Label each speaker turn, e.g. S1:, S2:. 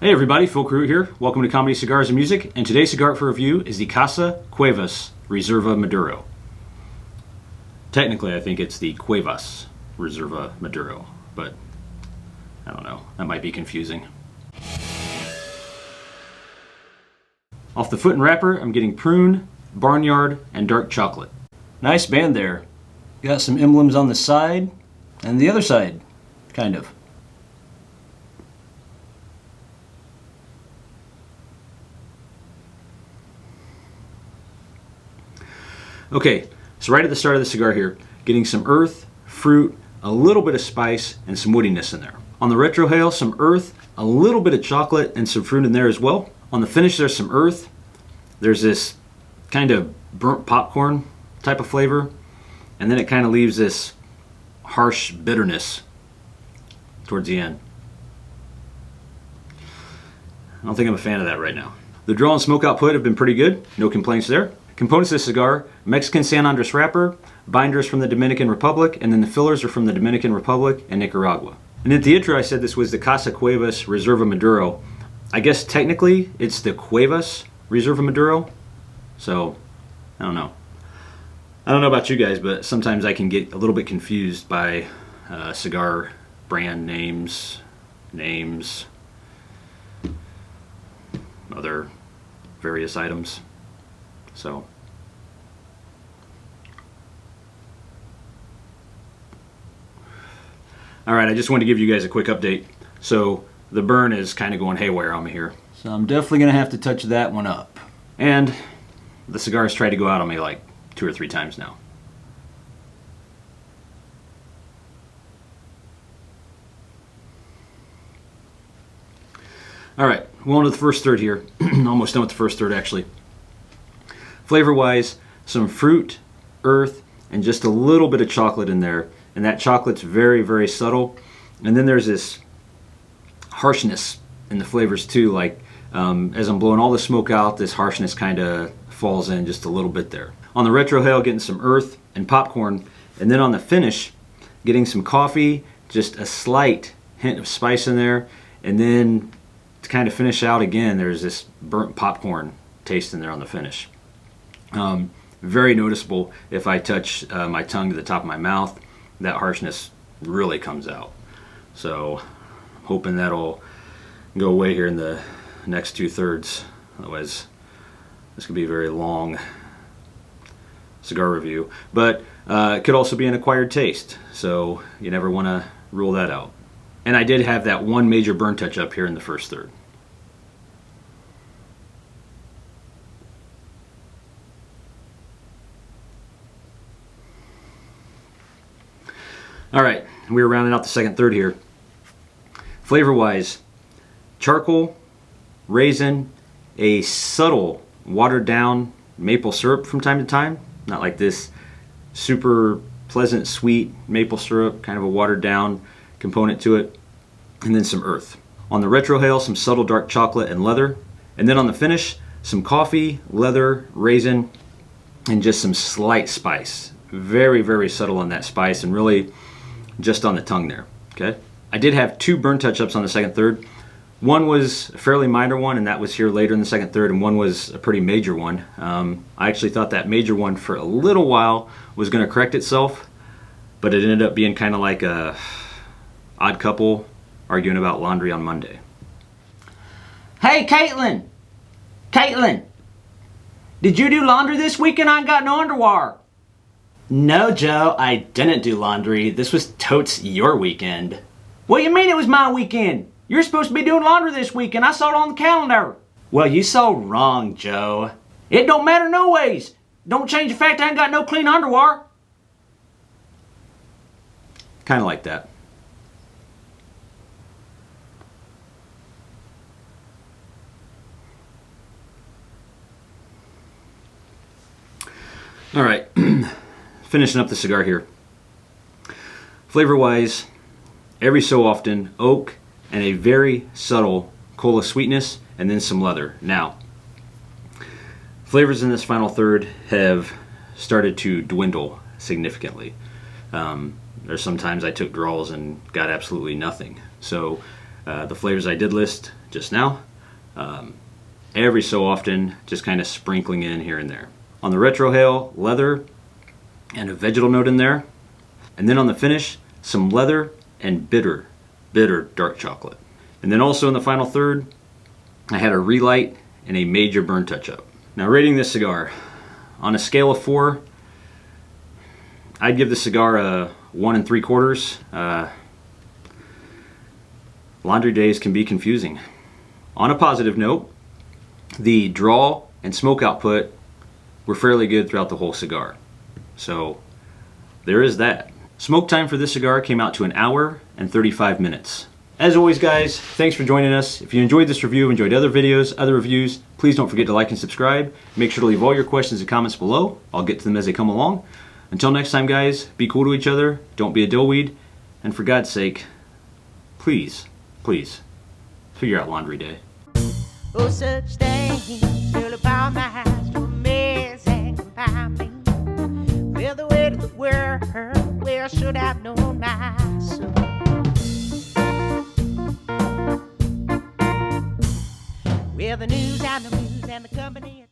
S1: Hey everybody, Phil Crew here. Welcome to Comedy Cigars and Music, and today's cigar for review is the Casa Cuevas Reserva Maduro. Technically, I think it's the Cuevas Reserva Maduro, but I don't know. That might be confusing. Off the foot and wrapper, I'm getting prune, barnyard, and dark chocolate. Nice band there. Got some emblems on the side and the other side, kind of. Okay, so right at the start of the cigar here, getting some earth, fruit, a little bit of spice, and some woodiness in there. On the Retrohale, some earth, a little bit of chocolate, and some fruit in there as well. On the finish, there's some earth. There's this kind of burnt popcorn type of flavor, and then it kind of leaves this harsh bitterness towards the end. I don't think I'm a fan of that right now. The draw and smoke output have been pretty good, no complaints there. Components of the cigar: Mexican San Andrés wrapper, binders from the Dominican Republic, and then the fillers are from the Dominican Republic and Nicaragua. And at the intro I said this was the Casa Cuevas Reserva Maduro. I guess technically it's the Cuevas Reserva Maduro, so I don't know. I don't know about you guys, but sometimes I can get a little bit confused by cigar brand names, other various items. So, all right, I just wanted to give you guys a quick update. So the burn is kind of going haywire on me here. So I'm definitely going to have to touch that one up. And the cigar's tried to go out on me like 2 or 3 times now. All right, well, on to the first third here. Almost done with the first third, actually. Flavor-wise, some fruit, earth, and just a little bit of chocolate in there. And that chocolate's very, very subtle. And then there's this harshness in the flavors too. Like as I'm blowing all the smoke out, this harshness kind of falls in just a little bit there. On the Retrohale, getting some earth and popcorn. And then on the finish, getting some coffee, just a slight hint of spice in there. And then to kind of finish out again, there's this burnt popcorn taste in there on the finish. Very noticeable. If I touch my tongue to the top of my mouth, that harshness really comes out. So I'm hoping that'll go away here in the next 2/3. Otherwise, this could be a very long cigar review. But it could also be an acquired taste, so you never want to rule that out. And I did have that one major burn touch up here in the first third. All right, we're rounding out the second third here. Flavor-wise, charcoal, raisin, a subtle watered-down maple syrup from time to time. Not like this super pleasant, sweet maple syrup, kind of a watered-down component to it. And then some earth. On the Retrohale, some subtle dark chocolate and leather. And then on the finish, some coffee, leather, raisin, and just some slight spice. Very, very subtle on that spice, and really just on the tongue there. Okay, I did have 2 burn touch-ups on the second third. One was a fairly minor one, and that was here later in the second third, and one was a pretty major one. I actually thought that major one for a little while was going to correct itself, but it ended up being kind of like a odd couple arguing about laundry on Monday.
S2: Hey, Caitlin! Caitlin! Did you do laundry this weekend? I ain't got no underwear.
S1: No, Joe, I didn't do laundry. This was totes your weekend.
S2: What do you mean it was my weekend? You're supposed to be doing laundry this weekend. I saw it on the calendar.
S1: Well, you saw wrong, Joe.
S2: It don't matter no ways. Don't change the fact I ain't got no clean underwear.
S1: Kind of like that. All right. Finishing up the cigar here. Flavor-wise, every so often, oak and a very subtle cola sweetness, and then some leather. Now, flavors in this final third have started to dwindle significantly. There's sometimes I took draws and got absolutely nothing. So the flavors I did list just now. Every so often, just kind of sprinkling in here and there. On the Retrohale, leather and a vegetal note in there. And then on the finish, some leather and bitter dark chocolate. And then also in the final third, I had a relight and a major burn touch-up. Now rating this cigar, on a scale of 4, I'd give the cigar a 1 3/4. Laundry days can be confusing. On a positive note, the draw and smoke output were fairly good throughout the whole cigar. So there is that. Smoke time for this cigar came out to 1 hour and 35 minutes. As always, guys, thanks for joining us. If you enjoyed this review, enjoyed other videos, other reviews, please don't forget to like and subscribe. Make sure to leave all your questions and comments below. I'll get to them as they come along. Until next time, guys, be cool to each other, don't be a dillweed, and for God's sake, please, please, figure out laundry day.
S3: Oh, such things will about my house to amaze and confound me. Well, the way to the world, where I should have known my soul. Well, the news and the company.